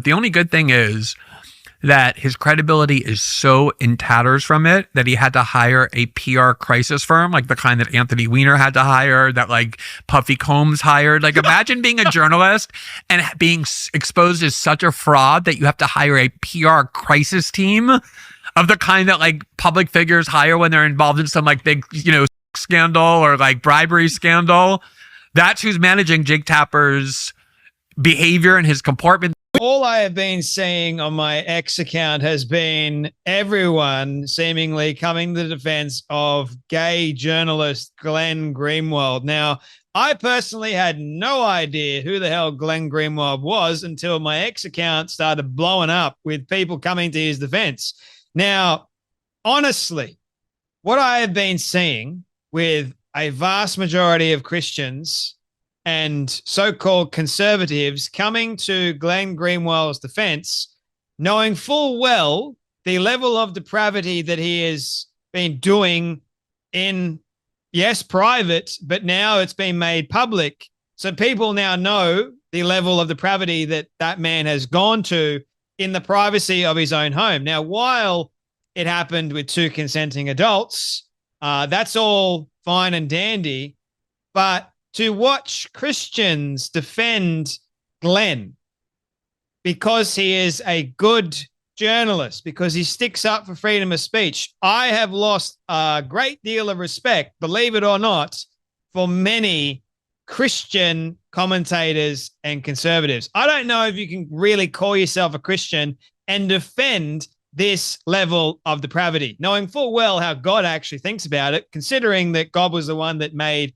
But the only good thing is that his credibility is so in tatters from it that he had to hire a PR crisis firm, like the kind that Anthony Weiner had to hire, that like Puffy Combs hired. Like, imagine being a journalist and being exposed as such a fraud that you have to hire a PR crisis team of the kind that like public figures hire when they're involved in some like big, scandal or like bribery scandal. That's who's managing Jake Tapper's behavior and his comportment. All I have been seeing on my X account has been everyone seemingly coming to the defense of gay journalist Glenn Greenwald. Now, I personally had no idea who the hell Glenn Greenwald was until my X account started blowing up with people coming to his defense. Now, honestly, what I have been seeing with a vast majority of Christians and so-called conservatives coming to Glenn Greenwald's defense, knowing full well the level of depravity that he has been doing in, yes, private, but now it's been made public. So people now know the level of depravity that that man has gone to in the privacy of his own home. Now, while it happened with two consenting adults, that's all fine and dandy, but to watch Christians defend Glenn because he is a good journalist, because he sticks up for freedom of speech, I have lost a great deal of respect, believe it or not, for many Christian commentators and conservatives. I don't know if you can really call yourself a Christian and defend this level of depravity, knowing full well how God actually thinks about it, considering that God was the one that made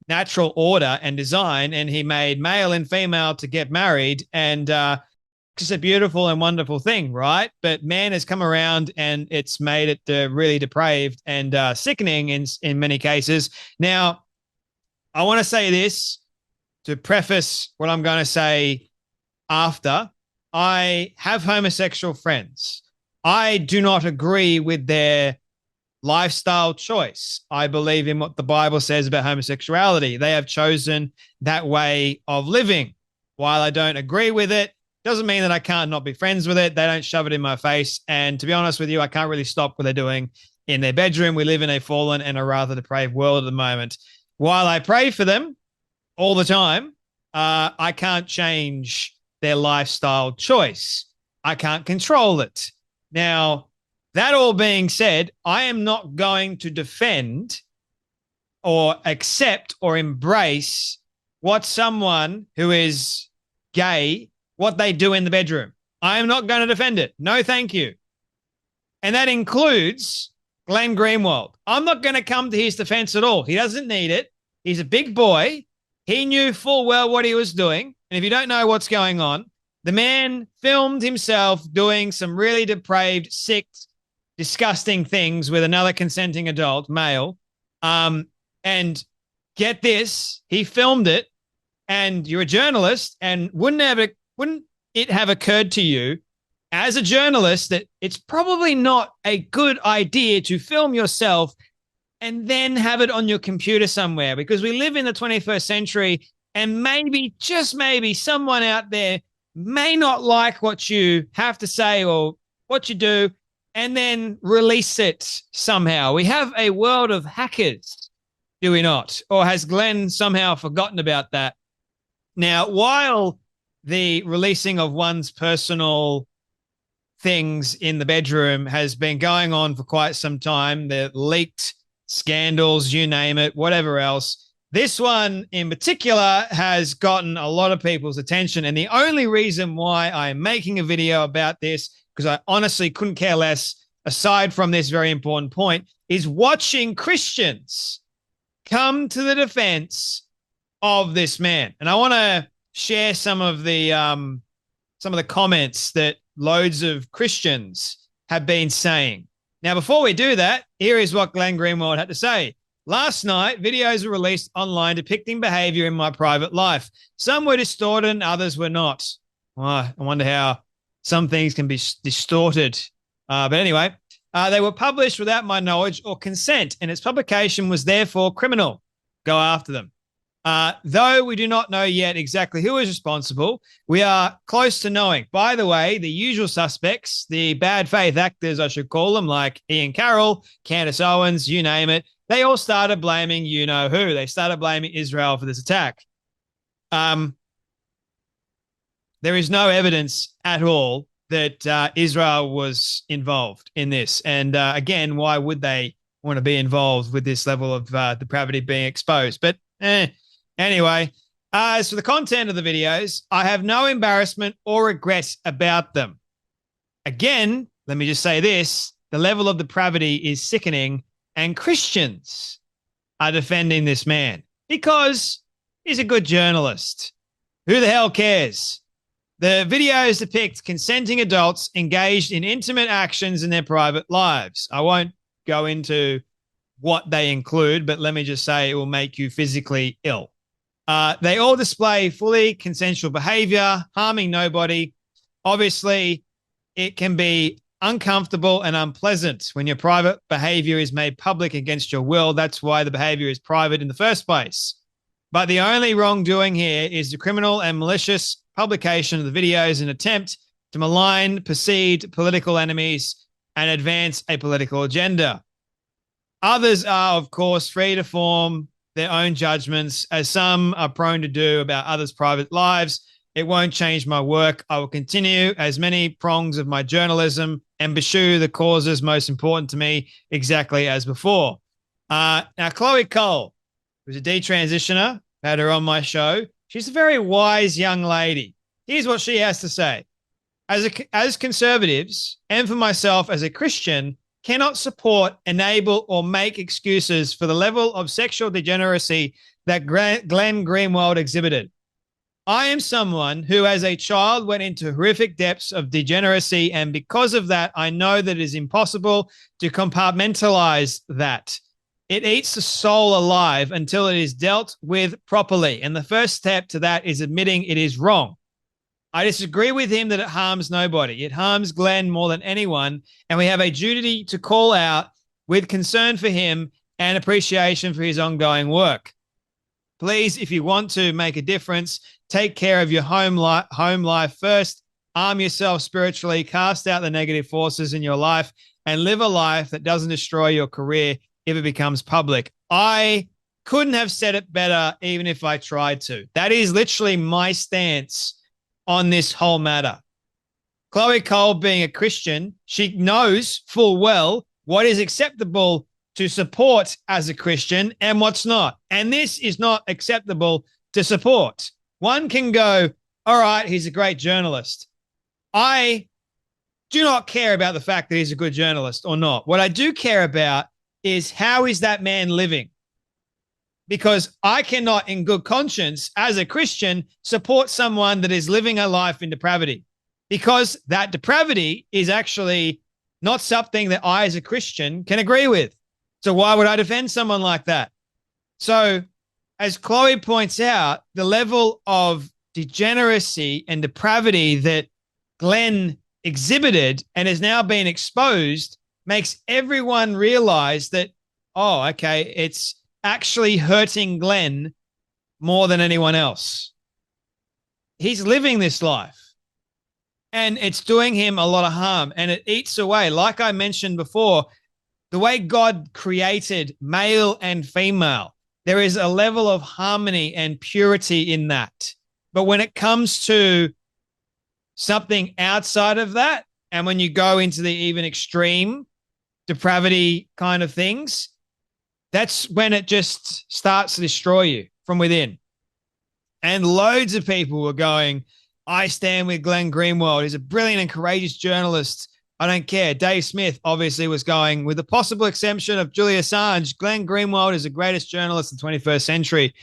natural order and design, and he made male and female to get married, and it's a beautiful and wonderful thing, right? But man has come around and it's made it really depraved and sickening in many cases. Now, I want to say this to preface what I'm going to say after. I have homosexual friends. I do not agree with their lifestyle choice. I believe in what the Bible says about homosexuality. They have chosen that way of living. While I don't agree with it, doesn't mean that I can't not be friends with it. They don't shove it in my face. And to be honest with you, I can't really stop what they're doing in their bedroom. We live in a fallen and a rather depraved world at the moment. While I pray for them all the time, I can't change their lifestyle choice. I can't control it. Now, that all being said, I am not going to defend or accept or embrace what someone who is gay, what they do in the bedroom. I am not going to defend it. No, thank you. And that includes Glenn Greenwald. I'm not going to come to his defense at all. He doesn't need it. He's a big boy. He knew full well what he was doing. And if you don't know what's going on, the man filmed himself doing some really depraved, sick, disgusting things with another consenting adult, male. And get this, he filmed it, and you're a journalist, and wouldn't it have occurred to you as a journalist that it's probably not a good idea to film yourself and then have it on your computer somewhere, because we live in the 21st century, and maybe, just maybe, someone out there may not like what you have to say or what you do, and then release it somehow. We have a world of hackers, do we not? Or has Glenn somehow forgotten about that? Now, while the releasing of one's personal things in the bedroom has been going on for quite some time, the leaked scandals, you name it, whatever else, this one in particular has gotten a lot of people's attention. And the only reason why I'm making a video about this, because I honestly couldn't care less, aside from this very important point, is watching Christians come to the defense of this man. And I want to share some of the comments that loads of Christians have been saying. Now, before we do that, here is what Glenn Greenwald had to say. Last night, videos were released online depicting behavior in my private life. Some were distorted and others were not. Well, I wonder how some things can be distorted. But anyway, they were published without my knowledge or consent, and its publication was therefore criminal. Go after them. Though we do not know yet exactly who is responsible, we are close to knowing. By the way, the usual suspects, the bad faith actors, I should call them, like Ian Carroll, Candace Owens, you name it, they all started blaming you know who. They started blaming Israel for this attack. There is no evidence at all that Israel was involved in this. And again, why would they want to be involved with this level of depravity being exposed? But anyway, as for the content of the videos, I have no embarrassment or regret about them. Again, let me just say this, the level of depravity is sickening, and Christians are defending this man because he's a good journalist. Who the hell cares? The videos depict consenting adults engaged in intimate actions in their private lives. I won't go into what they include, but let me just say it will make you physically ill. They all display fully consensual behavior, harming nobody. Obviously, it can be uncomfortable and unpleasant when your private behavior is made public against your will. That's why the behavior is private in the first place. But the only wrongdoing here is the criminal and malicious publication of the videos in an attempt to malign perceived political enemies and advance a political agenda. Others are, of course, free to form their own judgments, as some are prone to do about others' private lives. It won't change my work. I will continue as many prongs of my journalism and pursue the causes most important to me exactly as before. Now, Chloe Cole, who's a detransitioner, had her on my show. She's a very wise young lady. Here's what she has to say. As conservatives, and for myself as a Christian, cannot support, enable, or make excuses for the level of sexual degeneracy that Glenn Greenwald exhibited. I am someone who, as a child, went into horrific depths of degeneracy, and because of that, I know that it is impossible to compartmentalize that. It eats the soul alive until it is dealt with properly, and the first step to that is admitting it is wrong. I disagree with him that it harms nobody. It harms Glenn more than anyone, and we have a duty to call out with concern for him and appreciation for his ongoing work. Please, if you want to make a difference, take care of your home life first, arm yourself spiritually, cast out the negative forces in your life, and live a life that doesn't destroy your career if it becomes public. I couldn't have said it better even if I tried to. That is literally my stance on this whole matter. Chloe Cole, being a Christian, she knows full well what is acceptable to support as a Christian and what's not. And this is not acceptable to support. One can go, all right, he's a great journalist. I do not care about the fact that he's a good journalist or not. What I do care about is how is that man living? Because I cannot, in good conscience, as a Christian, support someone that is living a life in depravity, because that depravity is actually not something that I, as a Christian, can agree with. So why would I defend someone like that? So, as Chloe points out, the level of degeneracy and depravity that Glenn exhibited and has now been exposed makes everyone realize that, oh, okay, it's actually hurting Glenn more than anyone else. He's living this life and it's doing him a lot of harm, and it eats away. Like I mentioned before, the way God created male and female, there is a level of harmony and purity in that. But when it comes to something outside of that, and when you go into the even extreme depravity kind of things, that's when it just starts to destroy you from within. And loads of people were going, I stand with Glenn Greenwald. He's a brilliant and courageous journalist. I don't care. Dave Smith obviously was going, with the possible exception of Julian Assange, Glenn Greenwald is the greatest journalist in the 21st century.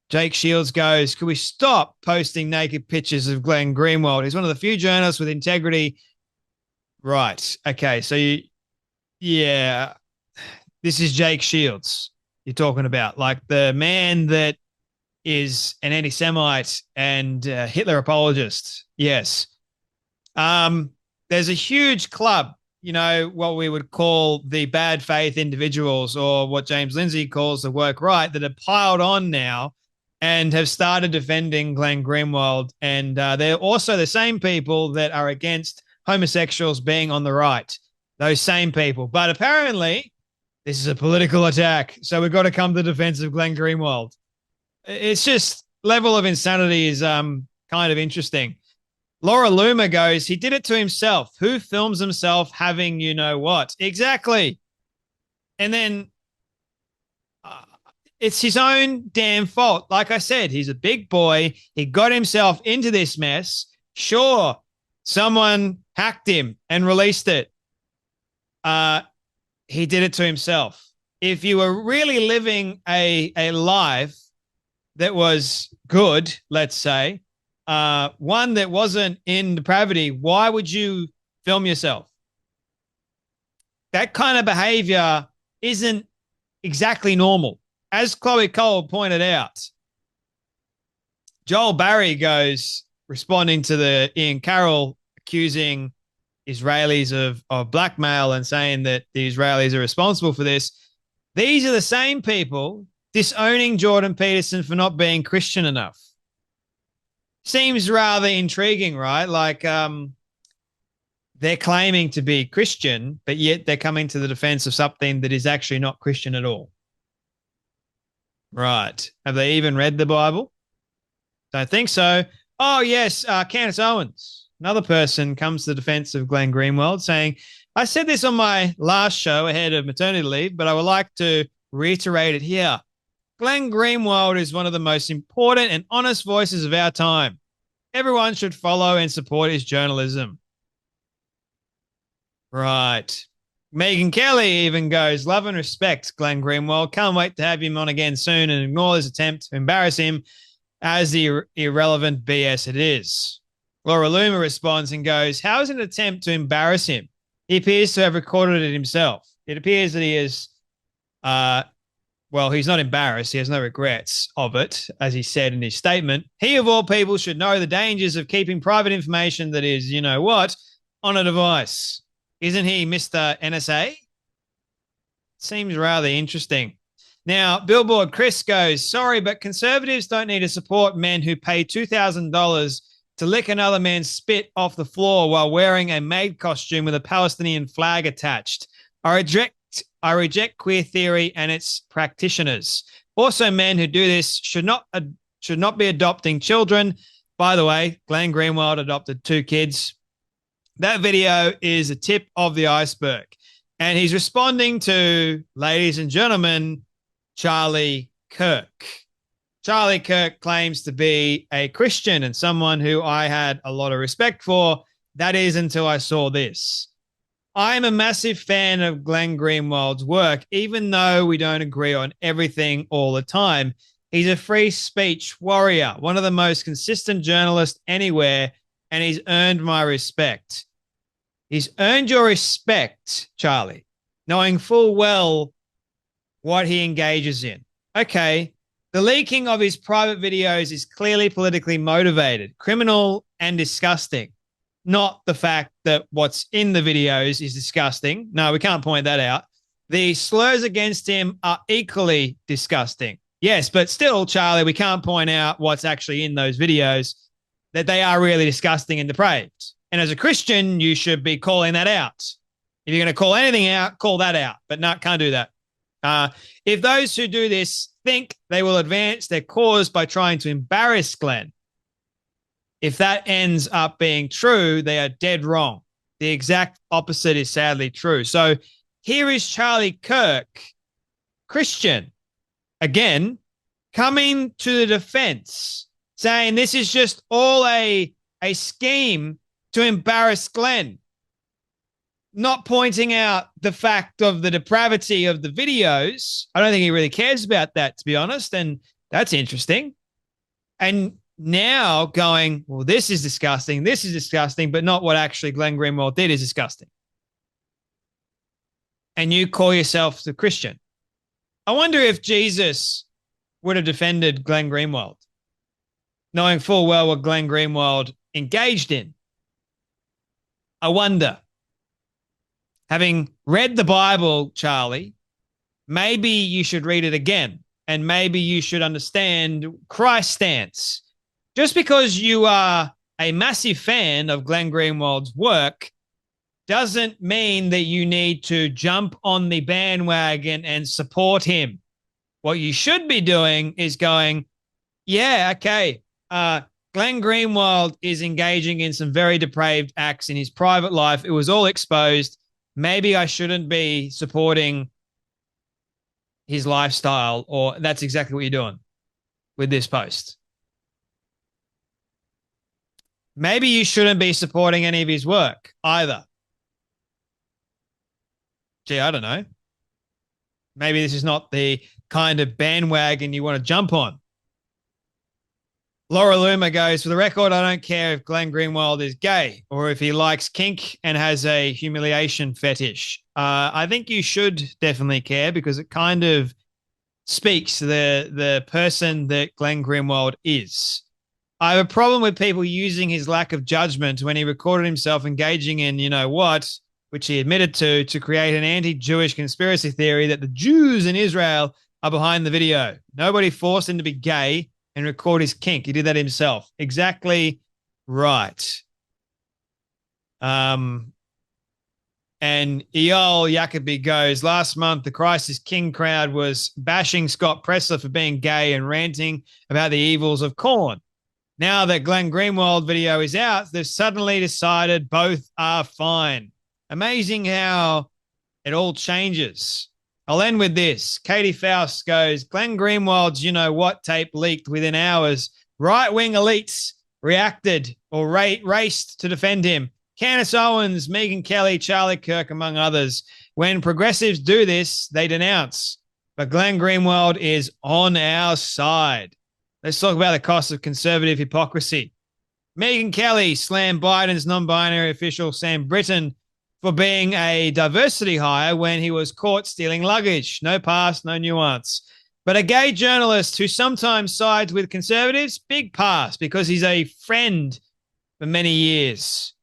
Jake Shields goes, could we stop posting naked pictures of Glenn Greenwald? He's one of the few journalists with integrity. Right. Okay. So yeah. This is Jake Shields you're talking about, like the man that is an anti-Semite and Hitler apologist. Yes. There's a huge club, you know, what we would call the bad faith individuals, or what James Lindsay calls the woke right, that are piled on now and have started defending Glenn Greenwald. And they're also the same people that are against homosexuals being on the right. Those same people. But apparently, this is a political attack. So we've got to come to the defense of Glenn Greenwald. It's just level of insanity is kind of interesting. Laura Loomer goes, he did it to himself. Who films himself having you know what? Exactly. And then it's his own damn fault. Like I said, he's a big boy. He got himself into this mess. Sure, someone hacked him and released it. He did it to himself. If you were really living a life that was good, let's say, one that wasn't in depravity, why would you film yourself? That kind of behavior isn't exactly normal. As Chloe Cole pointed out, Joel Barry goes, responding to the Ian Carroll accusing Israelis of blackmail and saying that the Israelis are responsible for this. These are the same people disowning Jordan Peterson for not being Christian enough. Seems rather intriguing, right? Like they're claiming to be Christian, but yet they're coming to the defense of something that is actually not Christian at all. Right. Have they even read the Bible? Don't think so. Oh, yes, Candace Owens, another person, comes to the defense of Glenn Greenwald, saying, I said this on my last show ahead of maternity leave, but I would like to reiterate it here. Glenn Greenwald is one of the most important and honest voices of our time. Everyone should follow and support his journalism. Right. Megan Kelly even goes, love and respect, Glenn Greenwald. Can't wait to have him on again soon and ignore his attempt to embarrass him as the irrelevant BS it is. Laura Loomer responds and goes, how is it an attempt to embarrass him? He appears to have recorded it himself. It appears that he is, well, he's not embarrassed. He has no regrets of it, as he said in his statement. He, of all people, should know the dangers of keeping private information that is, you know what, on a device. Isn't he Mr. NSA? Seems rather interesting. Now, Billboard Chris goes, sorry, but conservatives don't need to support men who pay $2,000 to lick another man's spit off the floor while wearing a maid costume with a Palestinian flag attached. I reject queer theory and its practitioners. Also, men who do this should not be adopting children. By the way, Glenn Greenwald adopted 2 kids. That video is a tip of the iceberg. And he's responding to, ladies and gentlemen, Charlie Kirk. Charlie Kirk claims to be a Christian and someone who I had a lot of respect for. That is until I saw this. I'm a massive fan of Glenn Greenwald's work, even though we don't agree on everything all the time. He's a free speech warrior, one of the most consistent journalists anywhere, and he's earned my respect. He's earned your respect, Charlie, knowing full well what he engages in. Okay, the leaking of his private videos is clearly politically motivated, criminal and disgusting. Not the fact that what's in the videos is disgusting. No, we can't point that out. The slurs against him are equally disgusting. Yes, but still, Charlie, we can't point out what's actually in those videos, that they are really disgusting and depraved. And as a Christian, you should be calling that out. If you're going to call anything out, call that out. But no, can't do that. If those who do this think they will advance their cause by trying to embarrass Glenn, if that ends up being true, they are dead wrong. The exact opposite is sadly true. So here is Charlie Kirk, Christian, again, coming to the defense, saying this is just all a scheme to embarrass Glenn, not pointing out the fact of the depravity of the videos. I don't think he really cares about that, to be honest, and that's interesting. And now going, well, this is disgusting, but not what actually Glenn Greenwald did is disgusting. And you call yourself the Christian. I wonder if Jesus would have defended Glenn Greenwald, knowing full well what Glenn Greenwald engaged in. I wonder, having read the Bible, Charlie, maybe you should read it again and maybe you should understand Christ's stance. Just because you are a massive fan of Glenn Greenwald's work doesn't mean that you need to jump on the bandwagon and support him. What you should be doing is going, yeah, okay, Glenn Greenwald is engaging in some very depraved acts in his private life. It was all exposed. Maybe I shouldn't be supporting his lifestyle, or that's exactly what you're doing with this post. Maybe you shouldn't be supporting any of his work either. Gee, I don't know. Maybe this is not the kind of bandwagon you want to jump on. Laura Luma goes, for the record, I don't care if Glenn Greenwald is gay or if he likes kink and has a humiliation fetish. I think you should definitely care because it kind of speaks to the person that Glenn Greenwald is. I have a problem with people using his lack of judgment when he recorded himself engaging in, you know what, which he admitted to create an anti-Jewish conspiracy theory that the Jews in Israel are behind the video. Nobody forced him to be gay and record his kink. He did that himself. Exactly right. And Eyal Jacobi goes, last month, the Christ is King crowd was bashing Scott Presler for being gay and ranting about the evils of corn. Now that Glenn Greenwald video is out, they've suddenly decided both are fine. Amazing how it all changes. I'll end with this. Katie Faust goes, Glenn Greenwald's you know what tape leaked within hours. Right-wing elites reacted or raced to defend him. Candace Owens, Megyn Kelly, Charlie Kirk, among others. When progressives do this, they denounce. But Glenn Greenwald is on our side. Let's talk about the cost of conservative hypocrisy. Megyn Kelly slammed Biden's non-binary official Sam Britton for being a diversity hire when he was caught stealing luggage. No pass, no nuance. But a gay journalist who sometimes sides with conservatives, big pass because he's a friend for many years.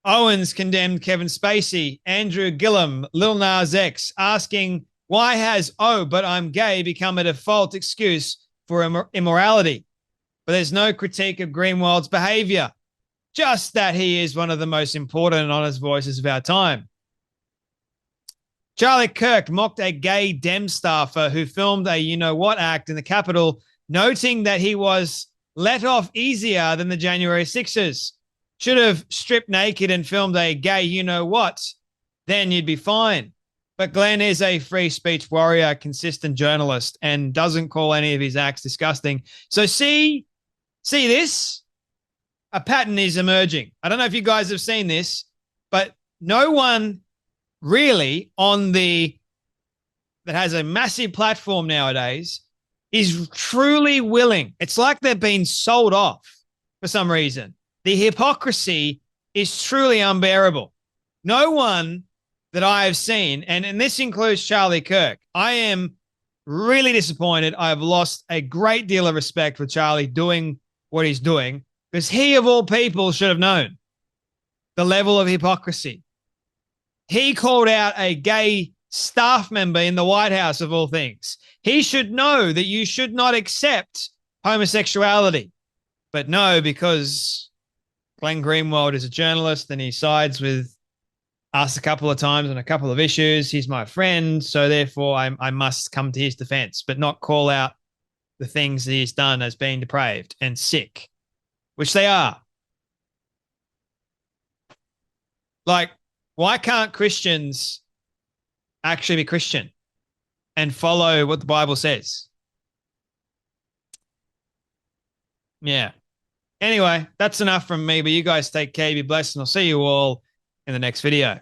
Owens condemned Kevin Spacey, Andrew Gillum, Lil Nas X, asking, why has, oh, but I'm gay become a default excuse for immorality? But there's no critique of Greenwald's behavior. Just that he is one of the most important and honest voices of our time. Charlie Kirk mocked a gay Dem staffer who filmed a you-know-what act in the Capitol, noting that he was let off easier than the January 6ers. Should have stripped naked and filmed a gay you-know-what, then you'd be fine. But Glenn is a free speech warrior, consistent journalist, and doesn't call any of his acts disgusting. So see this? A pattern is emerging. I don't know if you guys have seen this, but no one really that has a massive platform nowadays is truly willing. It's like they've been sold off for some reason. The hypocrisy is truly unbearable. No one that I have seen, and this includes Charlie Kirk, I am really disappointed. I've lost a great deal of respect for Charlie doing what he's doing, because he, of all people, should have known the level of hypocrisy. He called out a gay staff member in the White House, of all things. He should know that you should not accept homosexuality. But no, because Glenn Greenwald is a journalist and he sides with us a couple of times on a couple of issues. He's my friend, so therefore I must come to his defense, but not call out the things that he's done as being depraved and sick. Which they are. Like, why can't Christians actually be Christian and follow what the Bible says? Yeah. Anyway, that's enough from me, but you guys take care, be blessed, and I'll see you all in the next video.